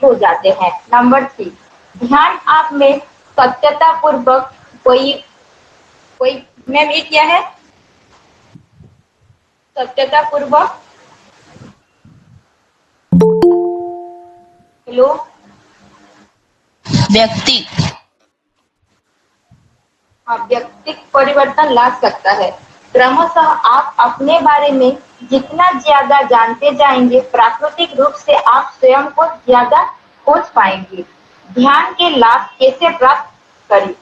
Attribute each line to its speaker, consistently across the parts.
Speaker 1: हो जाते हैं। नंबर 3, ध्यान आप में सत्यता पूर्वक कोई कोई मैम ये क्या है? सत्यता पूर्वक, हेलो,
Speaker 2: व्यक्ति
Speaker 1: व्यक्तिक परिवर्तन ला सकता है। क्रमशः आप अपने बारे में जितना ज्यादा जानते जाएंगे, प्राकृतिक रूप से आप स्वयं को ज्यादा खोज पाएंगे। ध्यान के लाभ कैसे प्राप्त करें?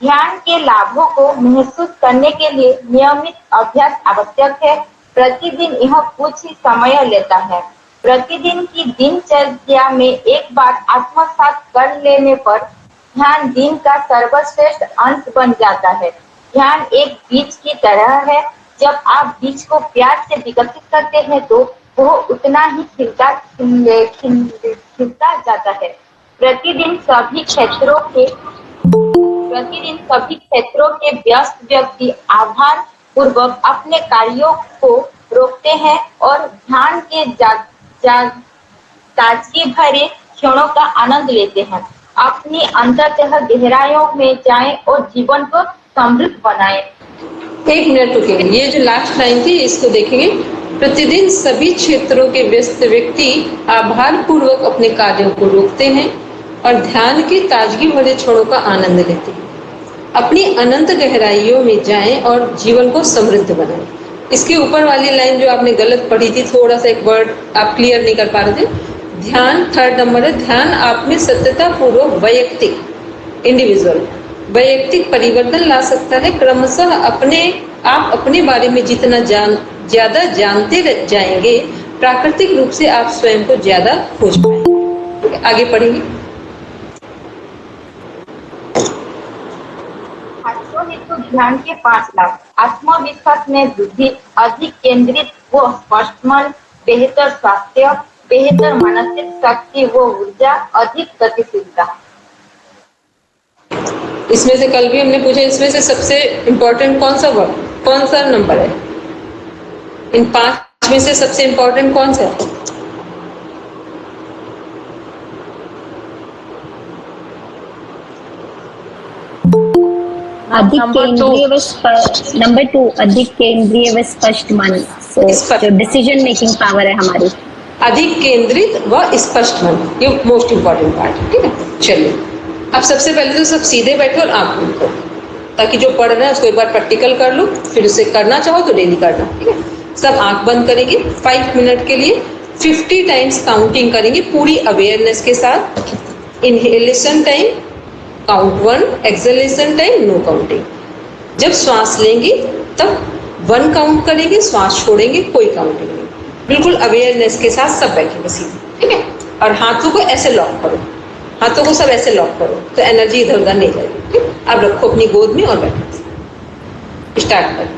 Speaker 1: ध्यान के लाभों को महसूस करने के लिए नियमित अभ्यास आवश्यक है। प्रतिदिन यह कुछ ही समय लेता है। प्रतिदिन की दिनचर्या में एक बार आत्मसात कर लेने पर ध्यान दिन का सर्वश्रेष्ठ अंश बन जाता है। ध्यान एक बीज की तरह है। जब आप बीज को प्यार से विकसित करते हैं तो वो उतना ही खिलता जाता है। प्रतिदिन सभी क्षेत्रों के व्यस्त व्यक्ति आभार पूर्वक अपने कार्यों को रोकते हैं और ध्यान के ताजगी भरे क्षणों का आनंद लेते हैं। अपनी अंततः गहराइयों में जाएं और जीवन को समृद्ध बनाएं।
Speaker 3: 1 मिनट रुकेंगे, ये जो लास्ट लाइन थी इसको देखेंगे। प्रतिदिन सभी क्षेत्रों के व्यस्त व्यक्ति आभार पूर्वक अपने कार्यों को रोकते हैं और ध्यान की ताजगी भरे क्षणों का आनंद लेते हैं। अपनी अनंत गहराइयों में जाएं और जीवन को समृद्ध बनाएं। इसके ऊपर वाली लाइन जो आपने गलत पढ़ी थी, थोड़ा सा एक वर्ड आप क्लियर नहीं कर पा रहे थे। ध्यान 3rd नंबर है, ध्यान आप में सत्यता पूर्वक वैयक्तिक इंडिविजुअल वैयक्तिक परिवर्तन ला सकता है। क्रमशः आप अपने बारे में जितना ज्यादा जानते जाएंगे, प्राकृतिक रूप से आप स्वयं को ज्यादा खोज पाएंगे। आगे पढ़ेंगे।
Speaker 1: हेतु ध्यान के 5 लाभ। आत्मविश्वास में वृद्धि, अधिक केंद्रित व स्पष्ट मन, बेहतर स्वास्थ्य, बेहतर मानसिक शक्ति व ऊर्जा, अधिक गतिशीलता।
Speaker 3: इसमें से कल भी हमने पूछा, इसमें से सबसे इम्पोर्टेंट कौन सा नंबर है? इन 5 में से सबसे इम्पोर्टेंट कौन सा है?
Speaker 2: अधिक केंद्रीय व नंबर 2 अधिक केंद्रीय व स्पष्ट मन। जो डिसीजन मेकिंग पावर है हमारी,
Speaker 3: अधिक केंद्रित व स्पष्ट मन, ये मोस्ट इम्पोर्टेंट पार्ट है। ठीक है, चलिए अब सबसे पहले तो सब सीधे बैठो और आंख बंद करो, ताकि जो पढ़ रहे हैं उसको एक बार प्रैक्टिकल कर लो, फिर उसे करना चाहो तो डेली करना। ठीक है, सब आंख बंद करेंगे 5 मिनट के लिए। 50 टाइम्स काउंटिंग करेंगे पूरी अवेयरनेस के साथ। Inhalation time count 1, exhalation time no counting. जब श्वास लेंगे तब 1 काउंट करेंगे, श्वास छोड़ेंगे कोई काउंटिंग नहीं। बिल्कुल अवेयरनेस के साथ सब बैठेंगे सीधे। ठीक है, और हाथों को ऐसे लॉक करो, हाथों को सब ऐसे लॉक करो तो एनर्जी इधर उधर नहीं जाएगी। ठीक, अब रखो अपनी गोद में और बैठो। स्टार्ट करो।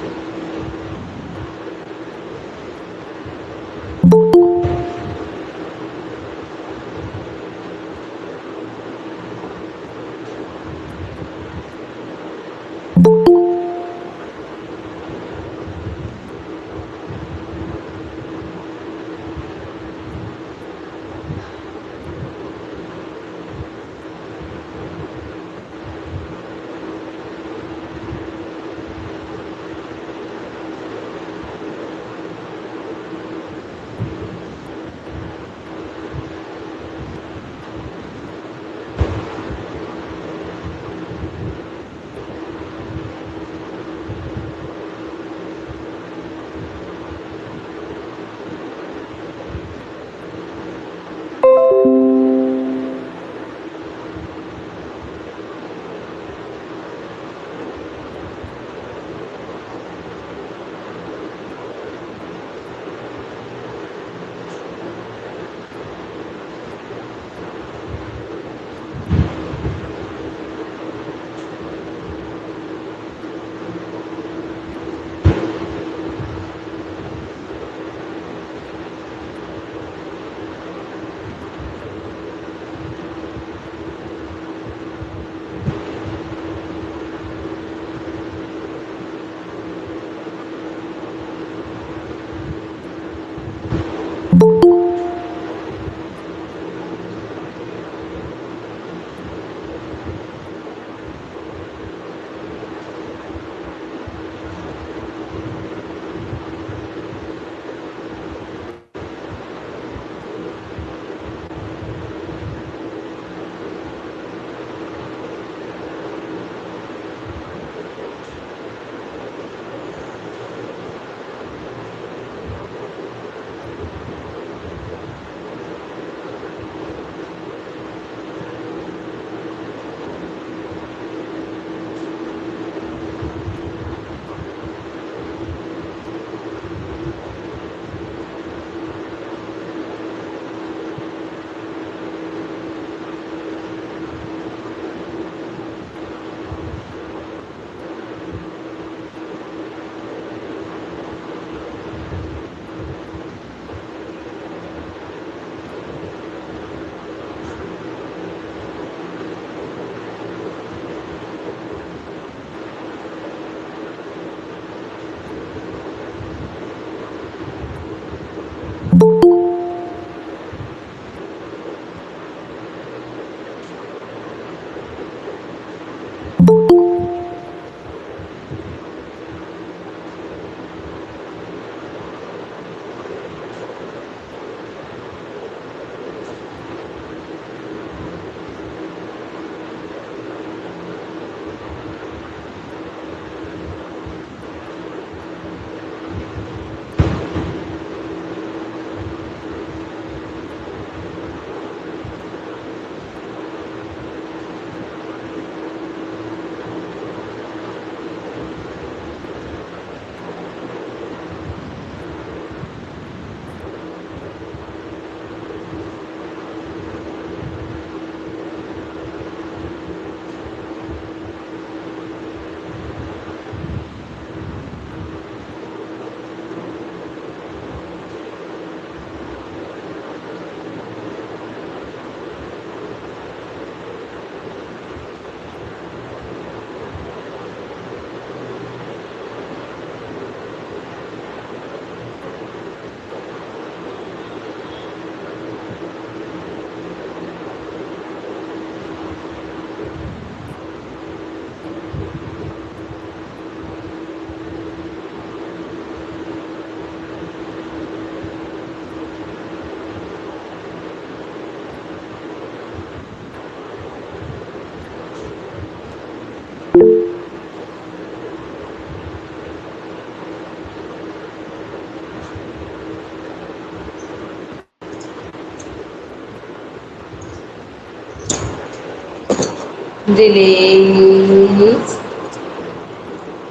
Speaker 3: रिलीज,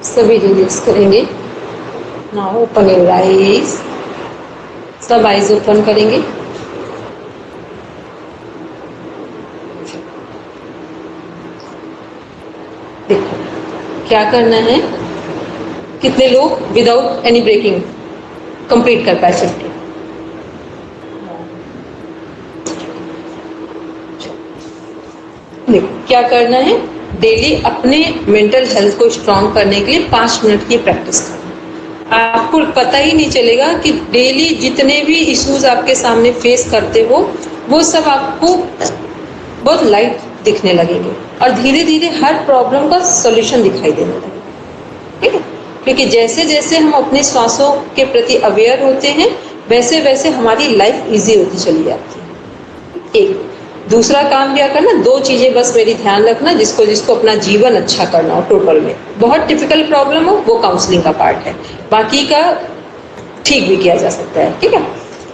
Speaker 3: सभी रिलीज करेंगे। नाउ ओपन योर आईज, सब आईज ओपन करेंगे। देखो क्या करना है, कितने लोग विदाउट एनी ब्रेकिंग कंप्लीट कर पाए सकते। देखो क्या करना है, डेली अपने मेंटल हेल्थ को स्ट्रांग करने के लिए 5 मिनट की प्रैक्टिस करना। आपको पता ही नहीं चलेगा कि डेली जितने भी इश्यूज आपके सामने फेस करते हो वो सब आपको बहुत लाइट दिखने लगेंगे और धीरे धीरे हर प्रॉब्लम का सॉल्यूशन दिखाई देने लगेगा। ठीक है, क्योंकि जैसे जैसे हम अपने श्वासों के प्रति अवेयर होते हैं वैसे वैसे हमारी लाइफ इजी होती चली जाती है। एक दूसरा काम क्या करना, 2 चीजें बस मेरी ध्यान रखना, जिसको जिसको अपना जीवन अच्छा करना हो टोटल में, बहुत टिपिकल प्रॉब्लम हो वो काउंसलिंग का पार्ट है, बाकी का ठीक भी किया जा सकता है। ठीक है,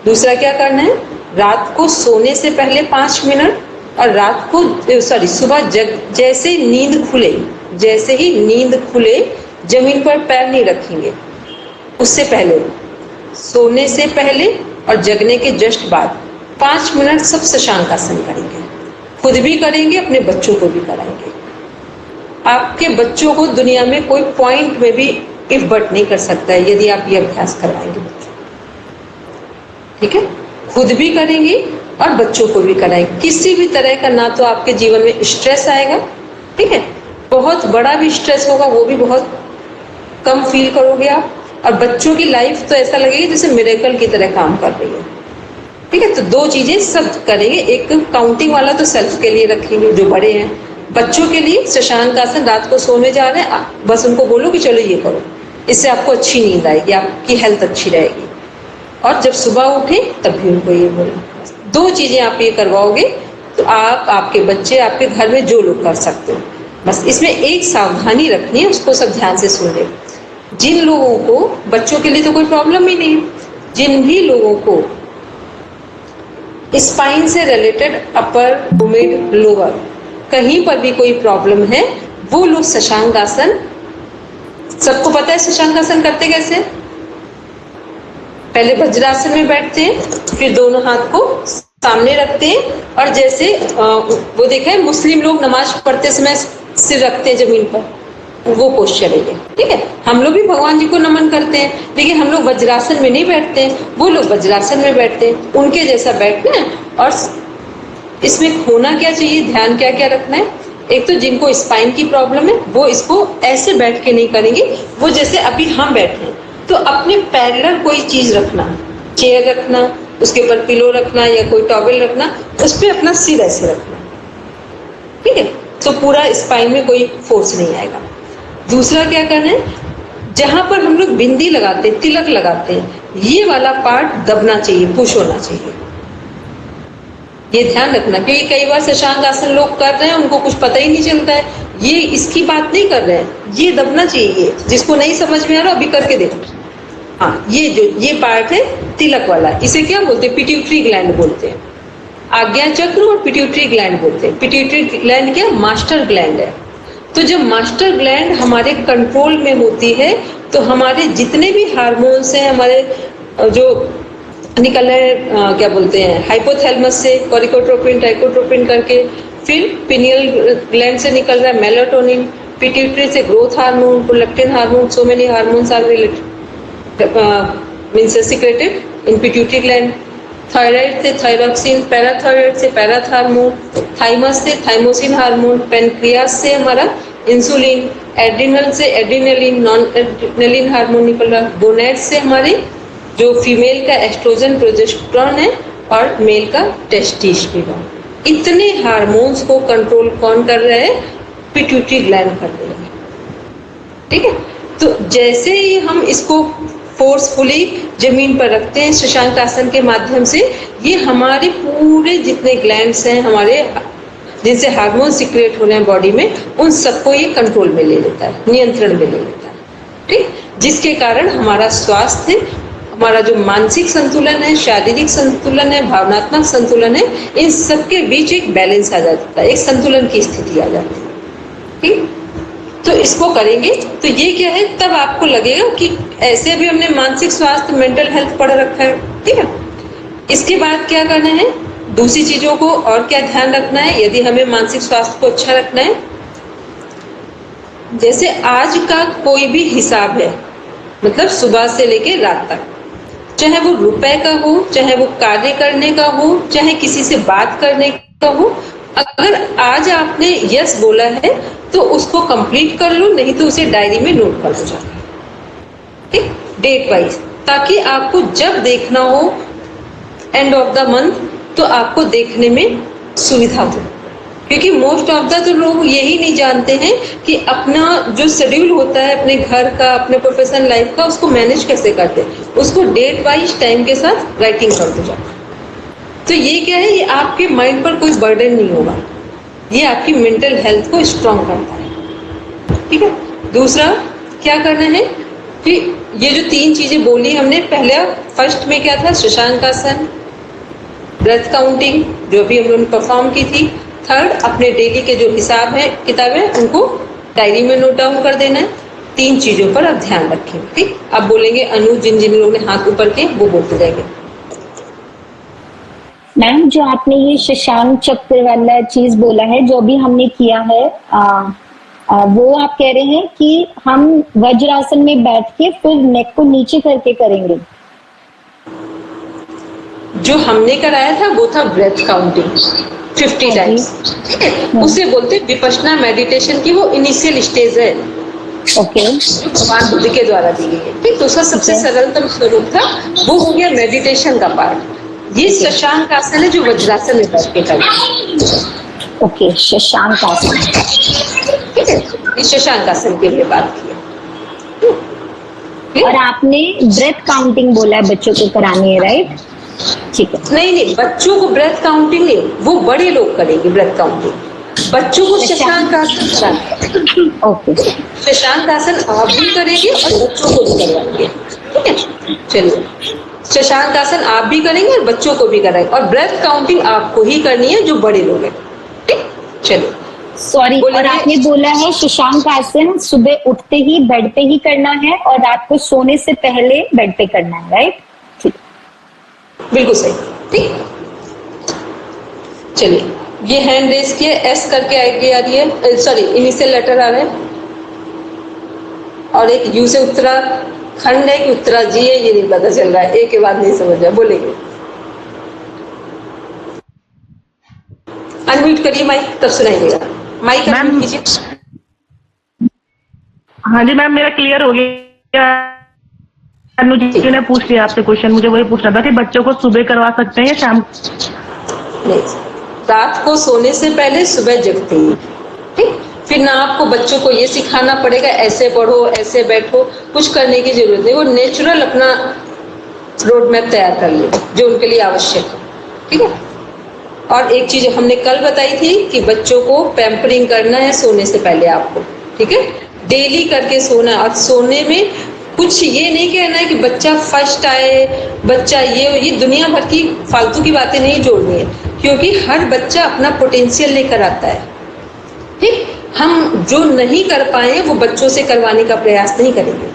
Speaker 3: दूसरा क्या करना है, रात को सोने से पहले 5 मिनट और रात को सुबह जैसे नींद खुले, जैसे ही नींद खुले जमीन पर पैर नहीं रखेंगे, उससे पहले सोने से पहले और जगने के जस्ट बाद 5 मिनट सब शशांक आसन करेंगे। खुद भी करेंगे, अपने बच्चों को भी कराएंगे। आपके बच्चों को दुनिया में कोई पॉइंट में भी इफ बट नहीं कर सकता है यदि आप ये अभ्यास करवाएंगे बच्चों। ठीक है, खुद भी करेंगे और बच्चों को भी कराएंगे। किसी भी तरह का ना तो आपके जीवन में स्ट्रेस आएगा, ठीक है, बहुत बड़ा भी स्ट्रेस होगा वो भी बहुत कम फील करोगे आप, और बच्चों की लाइफ तो ऐसा लगेगा जैसे मिरेकल की तरह काम कर रही है। ठीक है, तो 2 चीजें सब करेंगे। एक काउंटिंग वाला तो सेल्फ के लिए रखेंगे जो बड़े हैं, बच्चों के लिए शशांक आसन, रात को सोने जा रहे हैं बस उनको बोलो कि चलो ये करो, इससे आपको अच्छी नींद आएगी, आपकी हेल्थ अच्छी रहेगी। और जब सुबह उठे तब भी उनको ये बोलो। 2 चीजें आप ये करवाओगे तो आप, आपके बच्चे, आपके घर में जो लोग कर सकते हो। बस इसमें एक सावधानी रखनी है, उसको सब ध्यान से सुन ले। जिन लोगों को, बच्चों के लिए तो कोई प्रॉब्लम ही नहीं, जिन भी लोगों को स्पाइन से रिलेटेड अपर, मिड, लोअर कहीं पर भी कोई प्रॉब्लम है वो लोग शशांक आसन, सबको पता है शशांक आसन करते कैसे, पहले वज्रासन में बैठते हैं, फिर दोनों हाथ को सामने रखते हैं और जैसे वो देखा है मुस्लिम लोग नमाज पढ़ते समय सिर रखते हैं जमीन पर, वो पोस्चर है ये। ठीक है, हम लोग भी भगवान जी को नमन करते हैं, लेकिन हम लोग वज्रासन में नहीं बैठते हैं, वो लोग वज्रासन में बैठते हैं। उनके जैसा बैठना है और इसमें होना क्या चाहिए, ध्यान क्या क्या रखना है। एक तो जिनको स्पाइन की प्रॉब्लम है वो इसको ऐसे बैठ के नहीं करेंगे, वो जैसे अभी हम बैठे हैं तो अपने पैरेलल कोई चीज रखना, चेयर रखना, उसके ऊपर पिलो रखना या कोई टॉवेल रखना, उस पर अपना सिर ऐसे रखना। ठीक है, तो पूरा स्पाइन में कोई फोर्स नहीं आएगा। दूसरा क्या करना है, जहां पर हम लोग बिंदी लगाते हैं, तिलक लगाते हैं, ये वाला पार्ट दबना चाहिए, पुश होना चाहिए। ये ध्यान रखना, क्योंकि कई बार शशांक आसन लोग कर रहे हैं उनको कुछ पता ही नहीं चलता है, ये इसकी बात नहीं कर रहे हैं, ये दबना चाहिए। जिसको नहीं समझ में आ रहा अभी करके देखो। हाँ, ये पार्ट है तिलक वाला, इसे क्या बोलते हैं, पिट्यूटरी ग्लैंड बोलते हैं। आज्ञा चक्र और पिट्यूटरी ग्लैंड बोलते हैं। पिट्यूटरी ग्लैंड क्या, मास्टर ग्लैंड है। तो जब मास्टर ग्लैंड हमारे कंट्रोल में होती है तो हमारे जितने भी हार्मोन्स हैं, हमारे जो निकल रहे हैं, क्या बोलते हैं, हाइपोथैलेमस से कोरिकोट्रोपिन, टाइकोट्रोपिन करके, फिर पिनियल ग्लैंड से निकल रहा है मेलाटोनिन, पिट्यूटरी से growth hormone, prolactin hormone, so many hormones are means secreted in pituitary gland. Thyroid से थायरोक्सिन, पैराथायराइड से पैराथार्मोन, थाइमस से थाइमोसिन हार्मोन, पेनक्रियास से हमारा इंसुलिन, एड्रिनल से एड्रिनलिन, नॉन एड्रिनलिन हार्मोन निकल रहा, गोनेड से हमारे जो फीमेल का एस्ट्रोजन प्रोजेस्टेरोन है और मेल का टेस्टोस्टेरोन। इतने हार्मोन्स को कंट्रोल कौन कर रहा है, पिट्यूटरी ग्लैंड कर रहा है। ठीक है, तो जैसे ही हम इसको फोर्सफुली जमीन पर रखते हैं शशांक आसन के माध्यम से, ये हमारे पूरे जितने ग्लैंड्स हैं हमारे, जिनसे हार्मोन सिक्रेट हो रहे हैं बॉडी में, उन सबको ये कंट्रोल में ले लेता है, नियंत्रण में ले लेता है। ठीक, जिसके कारण हमारा स्वास्थ्य, हमारा जो मानसिक संतुलन है, शारीरिक संतुलन है, भावनात्मक संतुलन है, इन सबके बीच एक बैलेंस आ जाता है, एक संतुलन की स्थिति आ जाती है। ठीक, तो इसको करेंगे तो ये क्या है, तब आपको लगेगा कि ऐसे भी हमने मानसिक स्वास्थ्य, मेंटल हेल्थ पढ़ रखा है। ठीक है, इसके बाद क्या करना है, दूसरी चीजों को और क्या ध्यान रखना है यदि हमें मानसिक स्वास्थ्य को अच्छा रखना है। जैसे आज का कोई भी हिसाब है, मतलब सुबह से लेके रात तक, चाहे वो रुपए का हो, चाहे वो कार्य करने का हो, चाहे किसी से बात करने का हो, अगर आज आपने यस बोला है तो उसको कंप्लीट कर लो, नहीं तो उसे डायरी में नोट कर लो, ठीक, डेट वाइज, ताकि आपको जब देखना हो एंड ऑफ द मंथ तो आपको देखने में सुविधा हो। क्योंकि मोस्ट ऑफ द तो लोग यही नहीं जानते हैं कि अपना जो शेड्यूल होता है अपने घर का, अपने प्रोफेशनल लाइफ का, उसको मैनेज कैसे करते हैं, उसको डेट वाइज टाइम के साथ राइटिंग कर दो जाओ। तो ये क्या है, ये आपके माइंड पर कोई बर्डन नहीं होगा, ये आपकी मेंटल हेल्थ को स्ट्रांग करता है। ठीक है, दूसरा क्या करना है कि ये जो 3 चीजें बोली हमने, पहले फर्स्ट में क्या था, शशांकासन, ब्रेथ काउंटिंग जो भी हम लोगों ने परफॉर्म की थी, थर्ड अपने डेली के जो हिसाब है, किताबें, उनको डायरी में नोट डाउन कर देना है। 3 चीजों पर आप ध्यान रखें। ठीक, अब बोलेंगे अनु, जिन जिन लोगों ने हाथ ऊपर किए वो बोलते जाएंगे।
Speaker 2: मैम, जो आपने ये शशांक चक्र वाला चीज बोला है, जो भी हमने किया है, वो आप कह रहे हैं कि हम वज्रासन में बैठ के फिर नेक को नीचे करके करेंगे?
Speaker 3: जो हमने कराया था वो था ब्रेथ काउंटिंग 50 टाइम्स। ठीक है, उसे बोलते विपश्यना मेडिटेशन की वो इनिशियल स्टेज है।
Speaker 2: ओके,
Speaker 3: भगवान बुद्ध के द्वारा दी गई है। ठीक, तो उसका सबसे सरलतम स्वरूप था, वो हो गया मेडिटेशन का पार्ट। ये शशांक आसन है जो वज्रासन में बैठ के करते।
Speaker 2: ओके, शशांक आसन।
Speaker 3: ठीक है, इस शशांक आसन के लिए बात की।
Speaker 2: और आपने ब्रेथ काउंटिंग बोला है बच्चों को करानी है, राइट? ठीक है।
Speaker 3: नहीं, बच्चों को ब्रेथ काउंटिंग नहीं, वो बड़े लोग करेंगे ब्रेथ काउंटिंग, बच्चों को शशांक आसन कराना।
Speaker 2: ओके,
Speaker 3: शशांक आसन आप भी करेंगे और बच्चों को भी करवाएंगे। ठीक है, चलिए, शशांक आसन आप भी करेंगे और बच्चों को भी कराएंगे, और ब्रेथ काउंटिंग आपको ही करनी है जो बड़े लोग हैं। ठीक, चलिए।
Speaker 2: सॉरी, और आपने बोला है शशांक आसन सुबह उठते ही बेड पे ही करना है और रात को सोने से पहले बेड पे करना है, राइट? ठीक,
Speaker 3: बिल्कुल सही। ठीक, चलिए, ये हैंड रेस किए, एस करके आगे आ रही है, सॉरी इनिशियल लेटर आ रहा है, और एक यू से उत्तराखंड है कि उत्तरा जी है, ये नहीं पता चल रहा है, एक के बाद नहीं समझ रहा, बोलेंगे। अनम्यूट करिए माइक, तब सुनाई देगा। माइक अनम्यूट कीजिए।
Speaker 4: हाँ जी मैम, मेरा क्लियर हो गया। अनु जी ने पूछ लिया आपसे क्वेश्चन, मुझे वही पूछना था कि बच्चों को सुबह करवा सकते हैं या शाम?
Speaker 3: नहीं, रात को सोने से पहले सुबह जगते ही। ठीक, फिर ना आपको बच्चों को ये सिखाना पड़ेगा ऐसे पढ़ो, ऐसे बैठो, कुछ करने की जरूरत नहीं, वो नेचुरल अपना रोड मैप तैयार कर ले जो उनके लिए आवश्यक है। ठीक है, और एक चीज हमने कल बताई थी कि बच्चों को पैम्परिंग करना है सोने से पहले आपको। ठीक है, डेली करके सोना, और सोने में कुछ ये नहीं कहना है कि बच्चा फर्स्ट आए, बच्चा ये दुनिया भर की फालतू की बातें नहीं जोड़नी है, क्योंकि हर बच्चा अपना पोटेंशियल लेकर आता है। ठीक, हम जो नहीं कर पाए वो बच्चों से करवाने का प्रयास नहीं करेंगे।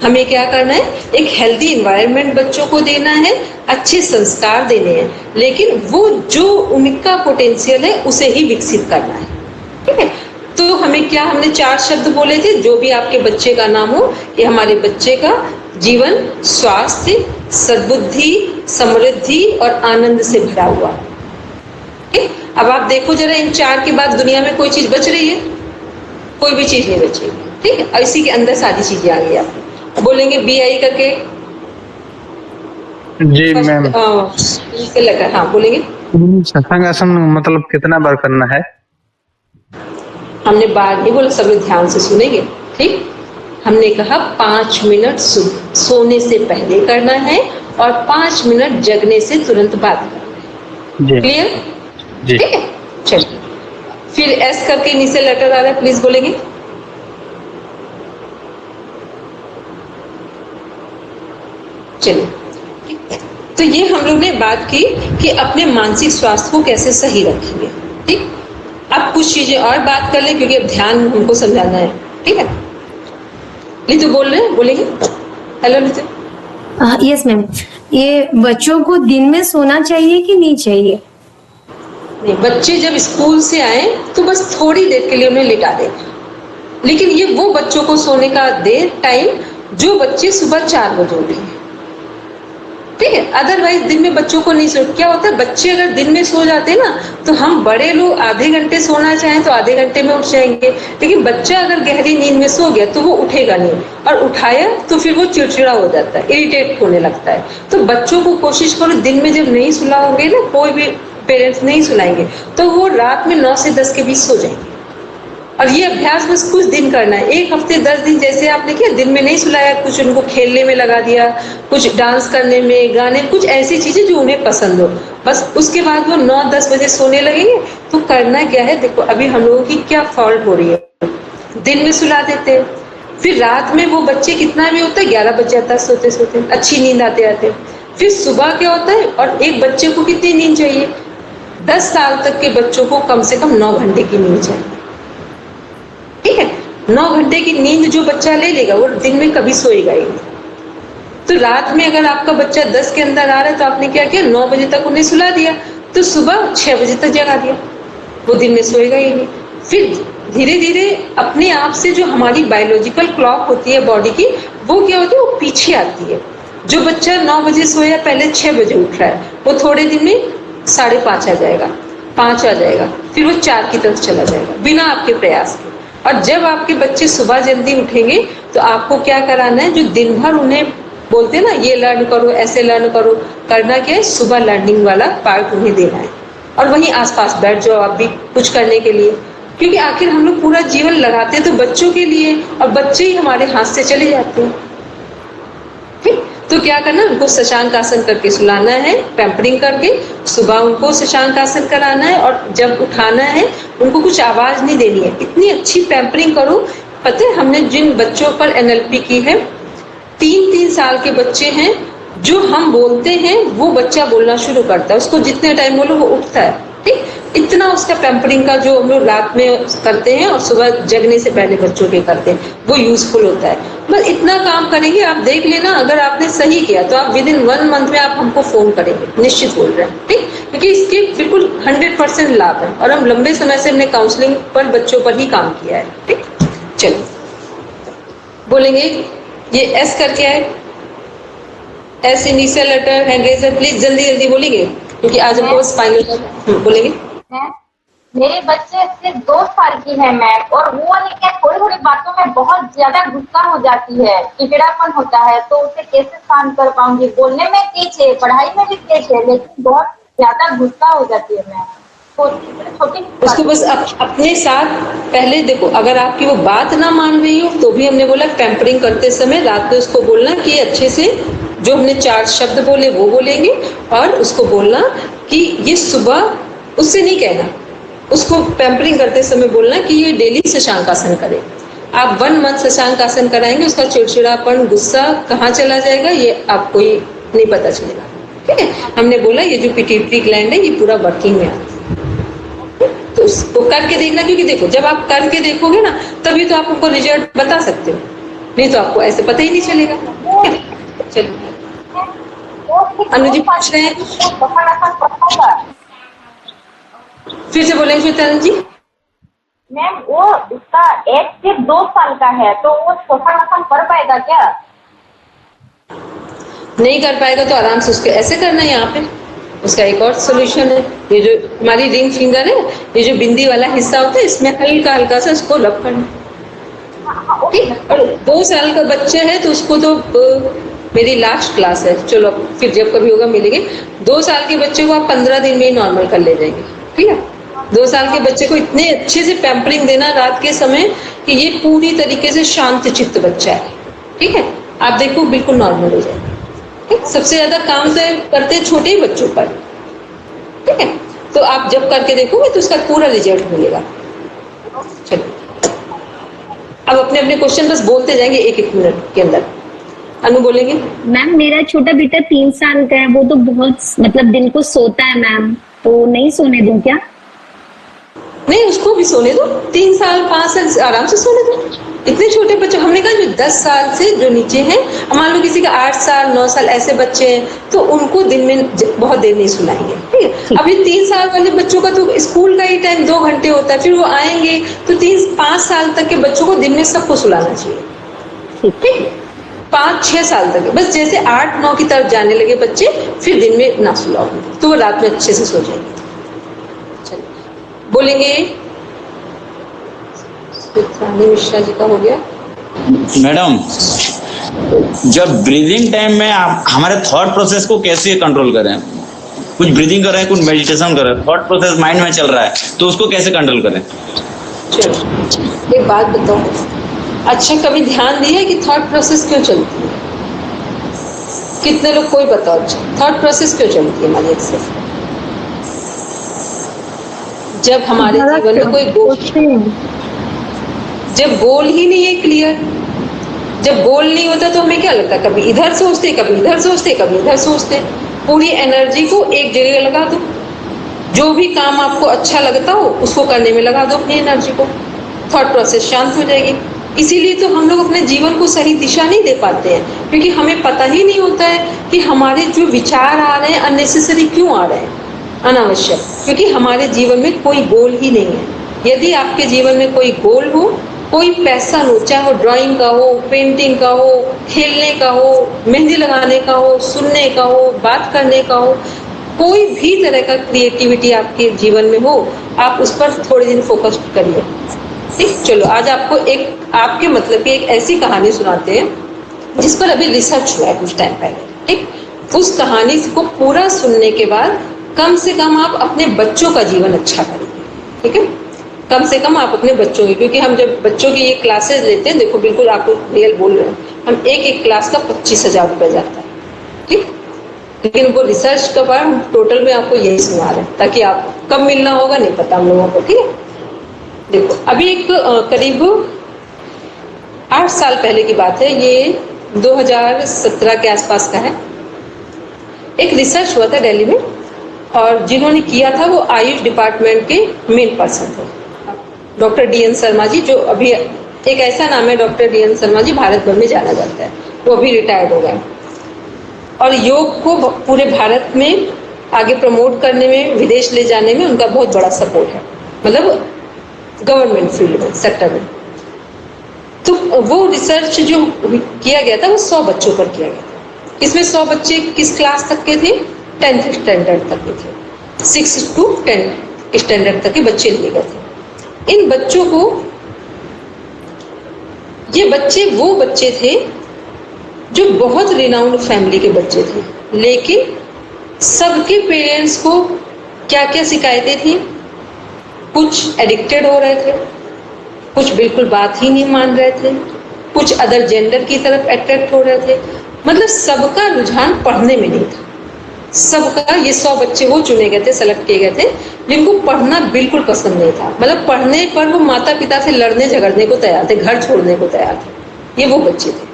Speaker 3: हमें क्या करना है, एक हेल्दी एनवायरनमेंट बच्चों को देना है, अच्छे संस्कार देने हैं, लेकिन वो जो उनका पोटेंशियल है उसे ही विकसित करना है। ठीक है, तो हमें क्या, हमने 4 शब्द बोले थे, जो भी आपके बच्चे का नाम हो, कि हमारे बच्चे का जीवन स्वास्थ्य, सद्बुद्धि, समृद्धि और आनंद से भरा हुआ। ठीक, अब आप देखो जरा, इन 4 के बाद दुनिया में कोई चीज बच रही है? कोई भी चीज नहीं बची। ठीक है, और इसी के अंदर सारी चीजें आ गई। आप बोलेंगे BI करके?
Speaker 5: जी मैम।
Speaker 3: लगा, हाँ बोलेंगे।
Speaker 5: शशांक आसन मतलब कितना बार करना है?
Speaker 3: हमने बार नहीं बोला, सब लोग ध्यान से सुनेंगे। ठीक, हमने कहा 5 मिनट सोने से पहले करना है और 5 मिनट जगने से तुरंत बाद करना है। क्लियर?
Speaker 5: जी।
Speaker 3: ठीक है, चलिए, फिर S करके नीचे लेटर आ रहा है, प्लीज बोलेंगे। चलिए, तो ये हम लोग ने बात की कि अपने मानसिक स्वास्थ्य को कैसे सही रखेंगे। ठीक, अब कुछ कुछ चीजें और बात कर लें, क्योंकि अब ध्यान हमको समझाना है, ठीक है। नीतू बोल रहे हैं, बोलेंगे? हेलो नीतू।
Speaker 6: यस मैम, ये बच्चों को दिन में सोना चाहिए कि नहीं चाहिए?
Speaker 3: नहीं, बच्चे जब स्कूल से आए तो बस थोड़ी देर के लिए उन्हें लिटा दें, लेकिन ये वो बच्चों को सोने का देर टाइम जो बच्चे सुबह 4 बजे उठे, ठीक है। अदरवाइज दिन में बच्चों को नहीं सो, क्या होता है बच्चे अगर दिन में सो जाते हैं ना, तो हम बड़े लोग आधे घंटे सोना चाहें तो आधे घंटे में उठ जाएंगे, लेकिन बच्चा अगर गहरी नींद में सो गया तो वो उठेगा नहीं, और उठाया तो फिर वो चिड़चिड़ा हो जाता है, इरिटेट होने लगता है। तो बच्चों को कोशिश करो दिन में जब नहीं सुलाओगे ना, कोई भी पेरेंट्स नहीं सुलाएंगे, तो वो रात में 9 से 10 के बीच सो जाएंगे। और ये अभ्यास बस कुछ दिन करना है, 1 हफ्ते 10 दिन जैसे आपने किया, दिन में नहीं सुलाया, कुछ उनको खेलने में लगा दिया, कुछ डांस करने में, गाने, कुछ ऐसी चीजें जो उन्हें पसंद हो, बस उसके बाद वो 9-10 बजे सोने लगेंगे। तो करना क्या है, देखो अभी हम लोगों की क्या फॉल्ट हो रही है, दिन में सुला देते हैं, फिर रात में वो बच्चे कितना भी होता है 11 बज जाता है सोते सोते, अच्छी नींद आते आते, फिर सुबह क्या होता है, और एक बच्चे को कितनी नींद चाहिए, 10 साल तक के बच्चों को कम से कम 9 घंटे की नींद चाहिए, ठीक है। 9 घंटे की नींद जो बच्चा ले लेगा वो दिन में कभी सोएगा ही नहीं। तो रात में अगर आपका बच्चा 10 के अंदर आ रहा है तो आपने क्या किया, 9 बजे तक उन्हें सुला दिया, तो सुबह 6 बजे तक जगा दिया, वो दिन में सोएगा ही नहीं। फिर धीरे धीरे अपने आप से जो हमारी बायोलॉजिकल क्लॉक होती है बॉडी की, वो क्या होती है, वो पीछे आती है। जो बच्चा 9 बजे सोया पहले 6 बजे उठ रहा है, वो थोड़े दिन में 5:30 आ जाएगा, 5 आ जाएगा, फिर वो 4 की तरफ चला जाएगा बिना आपके प्रयास के। और जब आपके बच्चे सुबह जल्दी उठेंगे तो आपको क्या कराना है, जो दिन भर उन्हें बोलते हैं ना ये लर्न करो, ऐसे लर्न करो, करना क्या है, सुबह लर्निंग वाला पार्ट उन्हें देना है। और वहीं आसपास बैठ जाओ आप भी कुछ करने के लिए, क्योंकि आखिर हम लोग पूरा जीवन लगाते हैं तो बच्चों के लिए, और बच्चे ही हमारे हाथ से चले जाते हैं, ठीक। तो क्या करना, उनको शशांक आसन करके सुलाना है, पैम्परिंग करके, सुबह उनको शशांक आसन कराना है, और जब उठाना है उनको कुछ आवाज नहीं देनी है, इतनी अच्छी पैम्परिंग करो। पता है हमने जिन बच्चों पर एनएलपी की है, 3-3 साल के बच्चे हैं, जो हम बोलते हैं वो बच्चा बोलना शुरू करता है, उसको जितने टाइम बोलो वो उठता है, ठीक। इतना उसका पैम्परिंग का जो हम लोग रात में करते हैं और सुबह जगने से पहले बच्चों के करते हैं, वो यूजफुल होता है। बस इतना काम करेंगे, आप देख लेना, अगर आपने सही किया तो आप विदिन 1 मंथ में आप हमको फोन करेंगे, निश्चित बोल रहे हैं, ठीक। क्योंकि इसके बिल्कुल 100% लाभ है, और हम लंबे समय से हमने काउंसलिंग पर बच्चों पर ही काम किया है, ठीक। चलिए बोलेंगे, ये एस करके है, एस इनिशियल लेटर हैंगेजर, प्लीज जल्दी जल्दी बोलेंगे, क्योंकि आज हमको स्पाइनल बोलेंगे।
Speaker 1: मेरे बच्चे सिर्फ 2 साल की है मैम, और वो क्या थोड़ी थोड़ी बातों में बहुत ज्यादा गुस्सा हो जाती है, चिड़चिड़ापन होता है, तो उसे कैसे शांत कर पाऊंगी। बोलने में तेज है, पढ़ाई में भी तेज है, लेकिन बहुत ज्यादा गुस्सा हो जाती है मैम। छोटी
Speaker 3: उसको बस अपने साथ पहले देखो, अगर आपकी वो बात ना मान रही हो तो भी हमने बोला पैम्परिंग करते समय रात में उसको बोलना कि अच्छे से जो हमने 4 शब्द बोले वो बोलेंगे, और उसको बोलना कि ये सुबह, उससे नहीं कहना, उसको पैम्परिंग करते समय बोलना कि ये डेली शशांक आसन करे। आप 1 मंथ शशांक आसन कराएंगे, उसका चिड़चिड़ापन, गुस्सा कहाँ चला जाएगा ये आपको ही नहीं पता चलेगा, ठीक है। हमने बोला ये जो पिट्यूटरी ग्लैंड है ये पूरा वर्किंग में आता है, तो उसको करके देखना, क्योंकि देखो जब आप करके देखोगे ना तभी तो आप उनको रिजल्ट बता सकते हो, नहीं तो आपको ऐसे पता ही नहीं चलेगा। चलिए अनुजी पूछ रहे हैं, फिर से बोलेंगे श्वेता जी।
Speaker 1: मैम वो उसका एज सिर्फ 2 साल का है, तो वो शशांक कर पाएगा क्या?
Speaker 3: नहीं कर पाएगा तो आराम से उसको ऐसे करना है, यहाँ पे उसका एक और सोल्यूशन है, ये जो हमारी रिंग फिंगर है, ये जो बिंदी वाला हिस्सा होता है, इसमें हल्का हल्का सा इसको रब करना, ठीक। और 2 साल का बच्चा है तो उसको तो मेरी लास्ट क्लास है, चलो फिर जब कभी होगा मिलेंगे। 2 साल के बच्चे को आप 15 दिन में ही नॉर्मल कर ले जाएंगे, ठीक है। 2 साल के बच्चे को इतने अच्छे से पैम्परिंग देना रात के समय कि ये पूरी तरीके से शांत चित्त बच्चा है, ठीक है। आप देखो बिल्कुल नॉर्मल हो जाएगा, ठीक। सबसे ज्यादा काम तो करते हैं छोटे ही बच्चों पर, ठीक है। तो आप जब करके देखोगे तो उसका पूरा रिजल्ट मिलेगा। चलिए अब अपने अपने क्वेश्चन बस बोलते जाएंगे 1-1 मिनट के अंदर। अनु बोलेंगे।
Speaker 2: मैम मेरा छोटा बेटा 3 साल का है, वो तो बहुत मतलब दिन को सोता है मैम, तो नहीं सोने दूं क्या?
Speaker 3: नहीं, उसको भी सोने दो, 3 साल 5 साल आराम से सोने दो। इतने छोटे बच्चे, हमने कहा जो 10 साल से जो नीचे हैं, मान लो किसी का 8 साल 9 साल ऐसे बच्चे हैं, तो उनको दिन में बहुत देर नहीं सुलाएंगे, ठीक है। अभी 3 साल वाले बच्चों का तो स्कूल का ही टाइम 2 घंटे होता है, फिर वो आएंगे तो 3-5 साल तक के बच्चों को दिन में सबको सुलाना चाहिए, ठीक। 5-6 साल तक, बस जैसे 8-9 की तरफ जाने लगे बच्चे, फिर दिन में ना सुलाओ तो वो रात में अच्छे से सो जाएंगे। चलिए बोलेंगे, मिश्रा जी का हो गया।
Speaker 7: मैडम, जब ब्रीदिंग टाइम में आप हमारे थॉट प्रोसेस को कैसे कंट्रोल करें? कुछ ब्रीदिंग कर रहे हैं, कुछ मेडिटेशन कर रहे हैं, थॉट प्रोसेस माइंड में चल रहा है, तो उसको कैसे कंट्रोल करें?
Speaker 3: चलो एक बात बताओ, अच्छा कभी ध्यान दिया है कि थॉट प्रोसेस क्यों चलती है? कितने लोग, कोई बताओ, अच्छा थॉट प्रोसेस क्यों चलती है हमारी एक्सेस? जब हमारे जीवन में कोई जब गोल ही नहीं है क्लियर, जब गोल नहीं होता तो हमें क्या लगता है, कभी इधर सोचते, कभी इधर सोचते, कभी इधर सोचते। पूरी एनर्जी को एक जगह लगा दो, जो भी काम आपको अच्छा लगता हो उसको करने में लगा दो अपनी एनर्जी को, थॉट प्रोसेस शांत हो जाएगी। इसीलिए तो हम लोग अपने जीवन को सही दिशा नहीं दे पाते हैं, क्योंकि हमें पता ही नहीं होता है कि हमारे जो विचार आ रहे हैं अननेसेसरी क्यों आ रहे हैं, अनावश्यक, क्योंकि हमारे जीवन में कोई गोल ही नहीं है। यदि आपके जीवन में कोई गोल हो, कोई पैसा हो, चाहे वो ड्राइंग का हो, पेंटिंग का हो, खेलने का हो, मेहंदी लगाने का हो, सुनने का हो, बात करने का हो, कोई भी तरह का क्रिएटिविटी आपके जीवन में हो, आप उस पर थोड़े दिन फोकस करिए, ठीक। चलो आज आपको एक आपके मतलब की एक ऐसी कहानी सुनाते हैं जिस पर अभी रिसर्च हुआ है कुछ टाइम पहले, ठीक। उस कहानी को पूरा सुनने के बाद कम से कम आप अपने बच्चों का जीवन अच्छा करेंगे, ठीक है। कम से कम आप अपने बच्चों की, क्योंकि हम जब बच्चों की ये क्लासेस लेते हैं, देखो बिल्कुल आपको रियल बोल रहे हैं, हम एक क्लास का 25,000 रुपये जाता है, ठीक। लेकिन वो रिसर्च का बार हम टोटल में आपको यही सुना रहे हैं, ताकि आप कब मिलना होगा नहीं पता हम लोगों को, ठीक है। देखो अभी एक करीब 8 साल पहले की बात है, ये 2017 के आसपास का है। एक रिसर्च हुआ था दिल्ली में, और जिन्होंने किया था वो आयुष डिपार्टमेंट के मेन पर्सन थे, डॉक्टर DN शर्मा जी, जो अभी एक ऐसा नाम है डॉक्टर DN शर्मा जी, भारत भर में जाना जाता है, वो अभी रिटायर्ड हो गए। और योग को पूरे भारत में आगे प्रमोट करने में, विदेश ले जाने में उनका बहुत बड़ा सपोर्ट है, मतलब गवर्नमेंट फील्ड में, सेक्टर में। तो वो रिसर्च जो किया गया था वो 100 बच्चों पर किया गया था। इसमें 100 बच्चे किस क्लास तक के थे? 10th स्टैंडर्ड तक के थे, 6 to 10 स्टैंडर्ड तक के बच्चे लिए गए थे। इन बच्चों को, ये बच्चे वो बच्चे थे जो बहुत रिनाउंड फैमिली के बच्चे थे, लेकिन सबके पेरेंट्स को क्या क्या शिकायतें थी? कुछ एडिक्टेड हो रहे थे, कुछ बिल्कुल बात ही नहीं मान रहे थे, कुछ अदर जेंडर की तरफ अट्रैक्ट हो रहे थे। मतलब सबका रुझान पढ़ने में नहीं था, सबका। ये 100 बच्चे वो चुने गए थे, सेलेक्ट किए गए थे, जिनको पढ़ना बिल्कुल पसंद नहीं था। मतलब पढ़ने पर वो माता पिता से लड़ने झगड़ने को तैयार थे, घर छोड़ने को तैयार थे, ये वो बच्चे थे।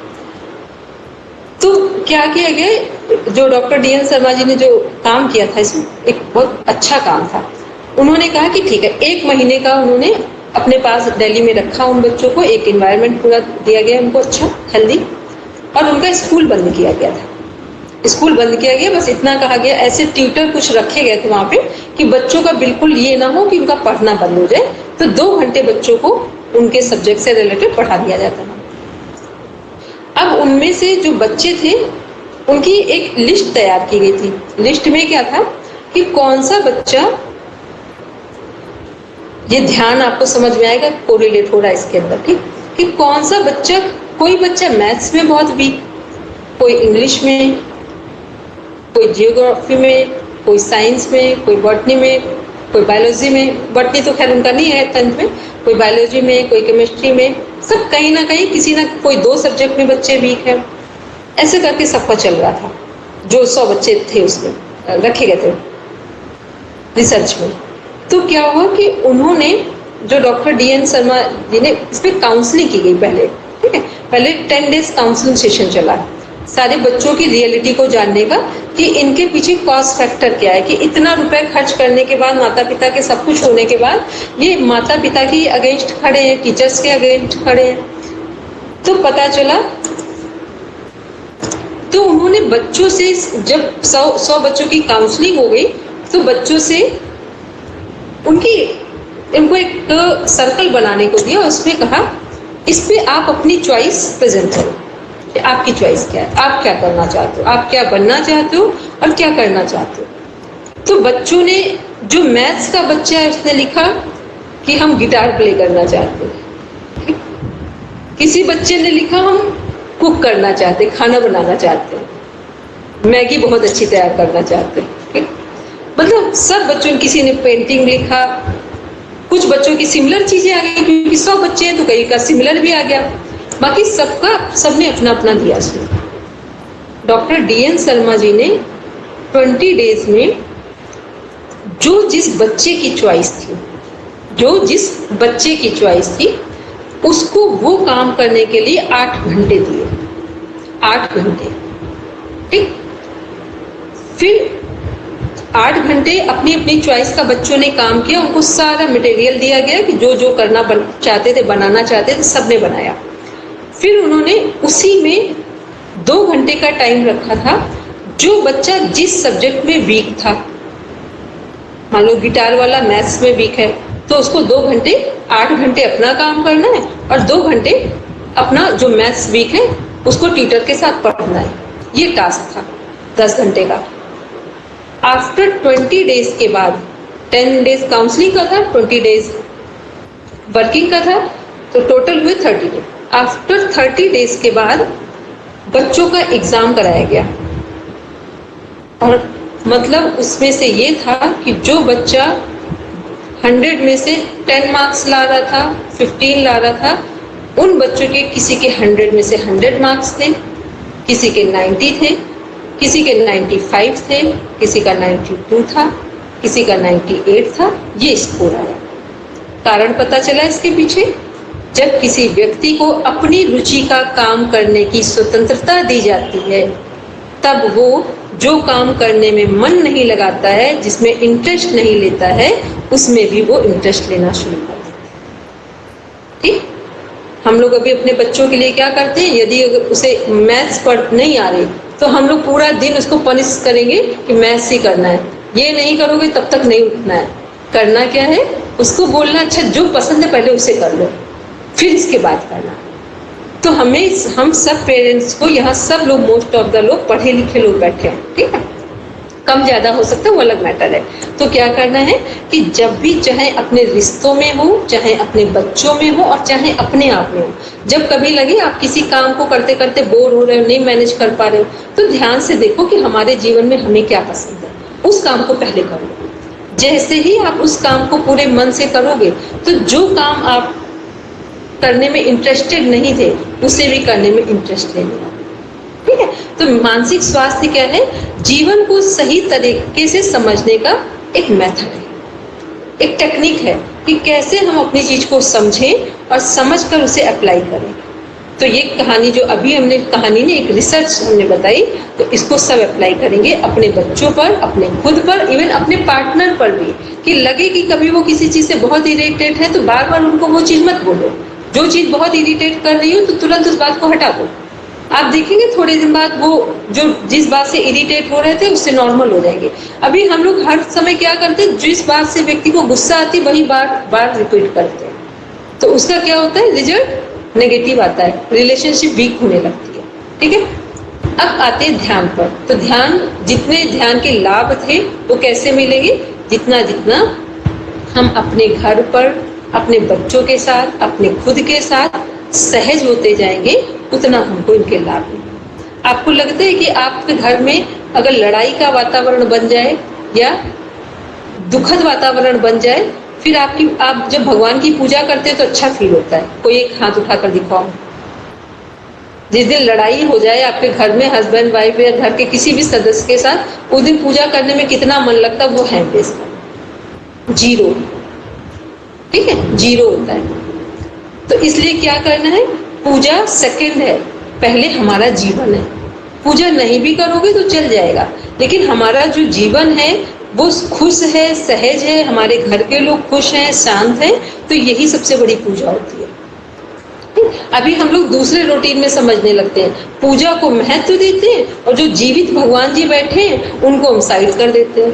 Speaker 3: तो क्या किया गया, जो डॉक्टर DN शर्मा जी ने जो काम किया था, इसमें एक बहुत अच्छा काम था। उन्होंने कहा कि ठीक है, 1 महीने का उन्होंने अपने पास दिल्ली में रखा उन बच्चों को, एक एनवायरनमेंट पूरा दिया गया उनको अच्छा हेल्दी, और उनका स्कूल बंद किया गया था। स्कूल बंद किया गया, बस इतना कहा गया, ऐसे ट्यूटर कुछ रखे गए थे वहाँ पे कि बच्चों का बिल्कुल ये ना हो कि उनका पढ़ना बंद हो जाए। तो 2 घंटे बच्चों को उनके सब्जेक्ट से रिलेटेड पढ़ा दिया जाता था। अब उनमें से जो बच्चे थे उनकी एक लिस्ट तैयार की गई थी। लिस्ट में क्या था कि कौन सा बच्चा, ये ध्यान आपको समझ में आएगा, कोरिलेट हो रहा है इसके अंदर, ठीक, कि कौन सा बच्चा, कोई बच्चा मैथ्स में बहुत वीक, कोई इंग्लिश में, कोई जियोग्राफी में, कोई साइंस में, कोई बॉटनी में, कोई बायोलॉजी में। बॉटनी तो खैर उनका नहीं है 10th में, कोई बायोलॉजी में, कोई केमिस्ट्री में, सब कहीं ना कहीं किसी ना कोई 2 सब्जेक्ट में बच्चे वीक हैं। ऐसे करके सबका चल रहा था, जो 100 बच्चे थे उसमें रखे गए थे रिसर्च में। तो क्या हुआ कि उन्होंने, जो डॉक्टर DN शर्मा जी ने, इस पर काउंसलिंग की गई पहले, ठीक है, पहले 10 डेज काउंसलिंग सेशन चला। सारे बच्चों की रियलिटी को जानने का कि इनके पीछे कॉस्ट फैक्टर क्या है, कि इतना रुपए खर्च करने के बाद, माता पिता के सब कुछ होने के बाद, ये माता पिता की अगेंस्ट खड़े हैं, टीचर्स के अगेंस्ट खड़े हैं। तो पता चला, तो उन्होंने बच्चों से, जब 100 बच्चों की काउंसलिंग हो गई, तो बच्चों से इनको एक सर्कल बनाने को दिया, उसमें कहा इस पे आप अपनी चॉइस प्रेजेंट करो, कि आपकी चॉइस क्या है, आप क्या करना चाहते हो, आप क्या बनना चाहते हो और क्या करना चाहते हो। तो बच्चों ने, जो मैथ्स का बच्चा है उसने लिखा कि हम गिटार प्ले करना चाहते हैं। किसी बच्चे ने लिखा हम कुक करना चाहते, खाना बनाना चाहते हैं, मैगी बहुत अच्छी तैयार करना चाहते हैं। मतलब सब बच्चों ने, किसी ने पेंटिंग लिखा, कुछ बच्चों की सिमिलर चीजें आ गई, क्योंकि 100 बच्चे हैं तो कई का सिमिलर भी आ गया, बाकी सबने अपना अपना दिया। डॉक्टर DN शर्मा जी ने 20 डेज में जो जिस बच्चे की चॉइस थी, उसको वो काम करने के लिए 8 घंटे दिए, 8 घंटे। ठीक, फिर 8 घंटे अपनी अपनी चॉइस का बच्चों ने काम किया, उनको सारा मटेरियल दिया गया कि जो जो करना चाहते थे, बनाना चाहते थे, सबने बनाया। फिर उन्होंने उसी में 2 घंटे का टाइम रखा था, जो बच्चा जिस सब्जेक्ट में वीक था, मान लो गिटार वाला मैथ्स में वीक है, तो उसको 2 घंटे, 8 घंटे अपना काम करना है और 2 घंटे अपना जो मैथ्स वीक है उसको टीचर के साथ पढ़ना है। ये टास्क था 10 घंटे का। आफ्टर 20 डेज के बाद, 10 डेज काउंसलिंग का था, 20 डेज वर्किंग का था, तो टोटल हुए 30 डेज। आफ्टर 30 डेज के बाद बच्चों का एग्जाम कराया गया, और मतलब उसमें से ये था कि जो बच्चा 100 में से 10 मार्क्स ला रहा था, 15 ला रहा था, उन बच्चों के किसी के 100 में से 100 मार्क्स थे, किसी के 90 थे, किसी के 95 थे, किसी का 92 था, किसी का 98 था। ये स्कोर आया। कारण पता चला इसके पीछे, जब किसी व्यक्ति को अपनी रुचि का काम करने की स्वतंत्रता दी जाती है, तब वो जो काम करने में मन नहीं लगाता है, जिसमें इंटरेस्ट नहीं लेता है, उसमें भी वो इंटरेस्ट लेना शुरू कर देता है। ठीक, हम लोग अभी अपने बच्चों के लिए क्या करते हैं, यदि उसे मैथ्स पढ़ नहीं आ रही तो हम लोग पूरा दिन उसको पनिश करेंगे कि मैथ्स ही करना है, ये नहीं करोगे तब तक नहीं उठना है। करना क्या है, उसको बोलना अच्छा जो पसंद है पहले उसे कर लो, फिर इसके बाद करना। तो हम सब पेरेंट्स को, यहाँ सब लोग, मोस्ट ऑफ द लोग पढ़े लिखे लोग बैठे हैं, ठीक है, कम ज्यादा हो सकता है वो अलग मैटर है। तो क्या करना है कि जब भी, चाहे अपने रिश्तों में हो, चाहे अपने बच्चों में हो और चाहे अपने आप में हो, जब कभी लगे आप किसी काम को करते करते बोर हो रहे हो, नहीं मैनेज कर पा रहे हो, तो ध्यान से देखो कि हमारे जीवन में हमें क्या पसंद है, उस काम को पहले करो। जैसे ही आप उस काम को पूरे मन से करोगे, तो जो काम आप करने में इंटरेस्टेड नहीं थे, उसे भी करने में इंटरेस्ट लेने। ठीक है, तो मानसिक स्वास्थ्य क्या है, जीवन को सही तरीके से समझने का एक मेथड है, एक टेक्निक है कि कैसे हम अपनी चीज को समझें और समझकर उसे अप्लाई करें। तो ये कहानी जो अभी कहानी ने एक रिसर्च हमने बताई, तो इसको सब अप्लाई करेंगे अपने बच्चों पर, अपने खुद पर, इवन अपने पार्टनर पर भी, कि लगे कि कभी वो किसी चीज से बहुत इरिटेट है तो बार बार उनको वो चीज मत बोलो। जो चीज बहुत इरिटेट कर रही हो तो तुरंत उस बात को हटा दो। आप देखेंगे थोड़े दिन बाद वो जो जिस बात से इरिटेट हो रहे थे उससे नॉर्मल हो जाएंगे। अभी हम लोग हर समय क्या करते हैं, जिस बात से व्यक्ति को गुस्सा आती वही बार बार रिपीट करते हैं, तो उसका क्या होता है, रिजल्ट नेगेटिव आता है, रिलेशनशिप वीक होने लगती है। ठीक है, अब आते हैं ध्यान पर। तो ध्यान, जितने ध्यान के लाभ थे वो कैसे मिलेंगे, जितना जितना हम अपने घर पर, अपने बच्चों के साथ, अपने खुद के साथ सहज होते जाएंगे, उतना हमको इनके लाभ मिलेंगे। आपको लगता है कि आपके घर में अगर लड़ाई का वातावरण बन जाए या दुखद वातावरण बन जाए, फिर आप जब भगवान की पूजा करते हैं तो अच्छा फील होता है। कोई एक हाथ उठाकर दिखाओ। जिस दिन लड़ाई हो जाए आपके घर में हस्बैंड वाइफ या घर के किसी भी सदस्य के साथ, उस दिन पूजा करने में कितना मन लगता है, वो हैंडलेस, जीरो। ठीक है, जीरो होता है। तो इसलिए क्या करना है, पूजा सेकंड है, पहले हमारा जीवन है। पूजा नहीं भी करोगे तो चल जाएगा, लेकिन हमारा जो जीवन है वो खुश है, सहज है, हमारे घर के लोग खुश हैं, शांत हैं, तो यही सबसे बड़ी पूजा होती है। अभी हम लोग दूसरे रूटीन में समझने लगते हैं, पूजा को महत्व देते हैं और जो जीवित भगवान जी बैठे हैं उनको हम साइड कर देते हैं।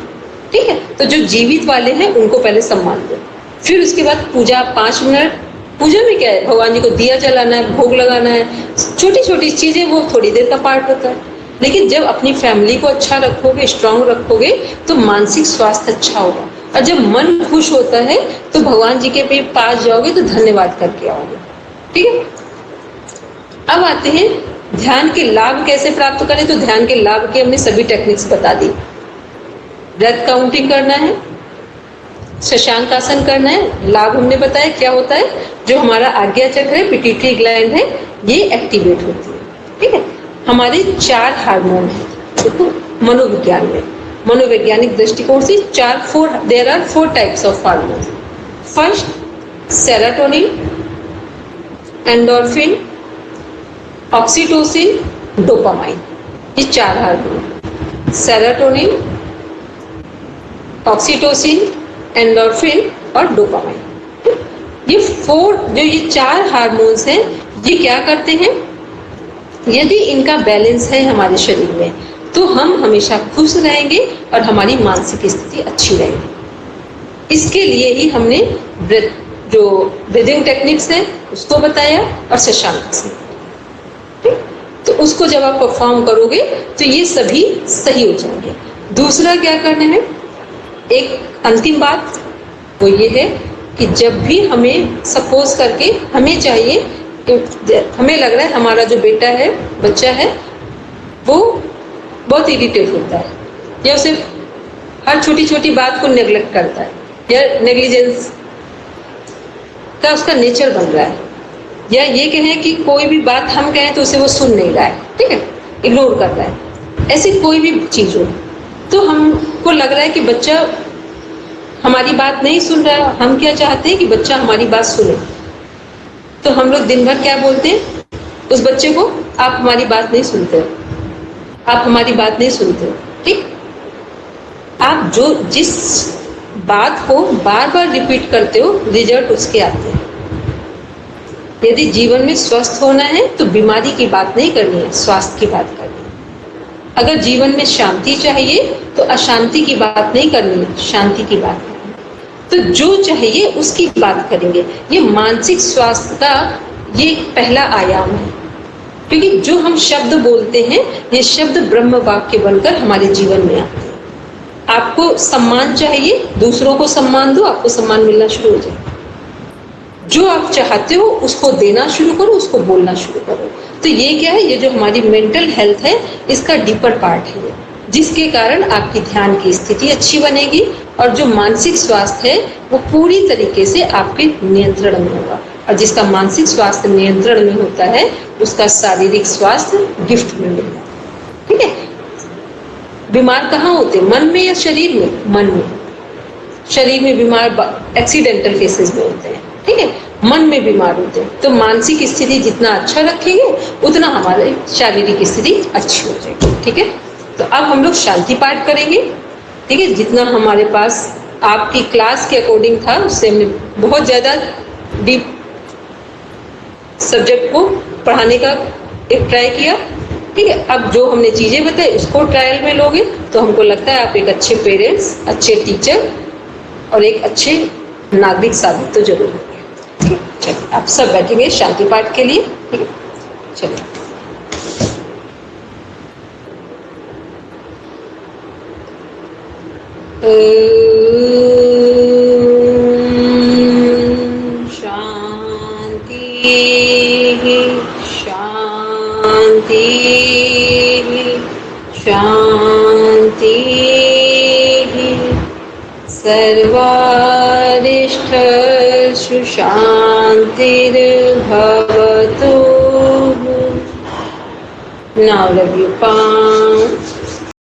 Speaker 3: ठीक है, तो जो जीवित वाले हैं उनको पहले सम्मान दो, फिर उसके बाद पूजा 5 मिनट। पूजा में क्या है, भगवान जी को दिया जलाना है, भोग लगाना है, छोटी छोटी चीजें, वो थोड़ी देर का पार्ट होता है। लेकिन जब अपनी फैमिली को अच्छा रखोगे, स्ट्रांग रखोगे, तो मानसिक स्वास्थ्य अच्छा होगा, और जब मन खुश होता है तो भगवान जी के पास जाओगे तो धन्यवाद करके आओगे। ठीक है, अब आते हैं ध्यान के लाभ कैसे प्राप्त करें। तो ध्यान के लाभ के हमने सभी टेक्निक्स बता दी। ब्रेथ काउंटिंग करना है, शशांक आसन करना है, लाभ हमने बताया क्या होता है, जो हमारा आज्ञा चक्र है, पिट्यूटरी ग्लैंड है, ये एक्टिवेट होती है। ठीक है, हमारे 4 हार्मोन है, देखो मनोविज्ञान में, मनोवैज्ञानिक दृष्टिकोण से there are 4 types of hormone. First serotonin, endorphin, oxytocin, dopamine, ये 4 हार्मोन, सेरोटोनिन, ऑक्सीटोसिन, एंडोर्फिन और डोपामाइन। ये 4 हार्मोन्स हैं, ये क्या करते हैं, यदि इनका बैलेंस है हमारे शरीर में तो हम हमेशा खुश रहेंगे और हमारी मानसिक स्थिति अच्छी रहेगी। इसके लिए ही हमने जो ब्रीदिंग टेक्निक्स है उसको बताया और शशांक आसन। तो उसको जब आप परफॉर्म करोगे तो ये सभी सही हो जाएंगे। दूसरा क्या करना है, एक अंतिम बात वो ये है कि जब भी हमें सपोज करके हमें चाहिए कि हमें लग रहा है हमारा जो बेटा है, बच्चा है, वो बहुत इरिटेट होता है या उसे हर छोटी छोटी बात को नेग्लेक्ट करता है या नेग्लिजेंस का उसका नेचर बन रहा है, या ये कहें कि कोई भी बात हम कहें तो उसे वो सुन नहीं रहा है, ठीक है, इग्नोर कर रहा है, ऐसी कोई भी चीज़ हो, तो हमको लग रहा है कि बच्चा हमारी बात नहीं सुन रहा है। हम क्या चाहते हैं कि बच्चा हमारी बात सुने, तो हम लोग दिन भर क्या बोलते हैं उस बच्चे को, आप हमारी बात नहीं सुनते हो, आप हमारी बात नहीं सुनते हो। ठीक, आप जिस बात को बार बार रिपीट करते हो रिजल्ट उसके आते हैं। यदि जीवन में स्वस्थ होना है तो बीमारी की बात नहीं करनी है, स्वास्थ्य की बात करनी है। अगर जीवन में शांति चाहिए तो अशांति की बात नहीं करनी है, शांति की बात करनी है। तो जो चाहिए उसकी बात करेंगे। ये मानसिक स्वास्थ्य का ये पहला आयाम है, क्योंकि जो हम शब्द बोलते हैं ये शब्द ब्रह्म वाक्य बनकर हमारे जीवन में आते हैं। आपको सम्मान चाहिए, दूसरों को सम्मान दो, आपको सम्मान मिलना शुरू हो जाए। जो आप चाहते हो उसको देना शुरू करो, उसको बोलना शुरू करो। तो ये क्या है, ये जो हमारी मेंटल हेल्थ है इसका डीपर पार्ट है, जिसके कारण आपकी ध्यान की स्थिति अच्छी बनेगी और जो मानसिक स्वास्थ्य है वो पूरी तरीके से आपके नियंत्रण में होगा। और जिसका मानसिक स्वास्थ्य नियंत्रण में होता है उसका शारीरिक स्वास्थ्य गिफ्ट में मिलेगा। ठीक है, बीमार कहाँ होते हैं, मन में या शरीर में? मन में। शरीर में बीमार एक्सीडेंटल केसेस में होते हैं, ठीक है, मन में बीमार होते हैं। तो मानसिक स्थिति जितना अच्छा रखेंगे उतना हमारी शारीरिक स्थिति अच्छी हो जाएगी। ठीक है, तो अब हम लोग शांति पाठ करेंगे। ठीक है, जितना हमारे पास आपकी क्लास के अकॉर्डिंग था उससे हमने बहुत ज़्यादा डीप सब्जेक्ट को पढ़ाने का एक ट्राई किया। ठीक है, अब जो हमने चीज़ें बताई उसको ट्रायल में लोगे तो हमको लगता है आप एक अच्छे पेरेंट्स, अच्छे टीचर और एक अच्छे नागरिक साबित तो जरूर होंगे। ठीक है, चलिए आप सब बैठेंगे शांति पाठ के लिए। ठीक है, चलिए। शांति शांति शांति सर्वारिष्ठसु शांतिर्भवतु। Now rub your palm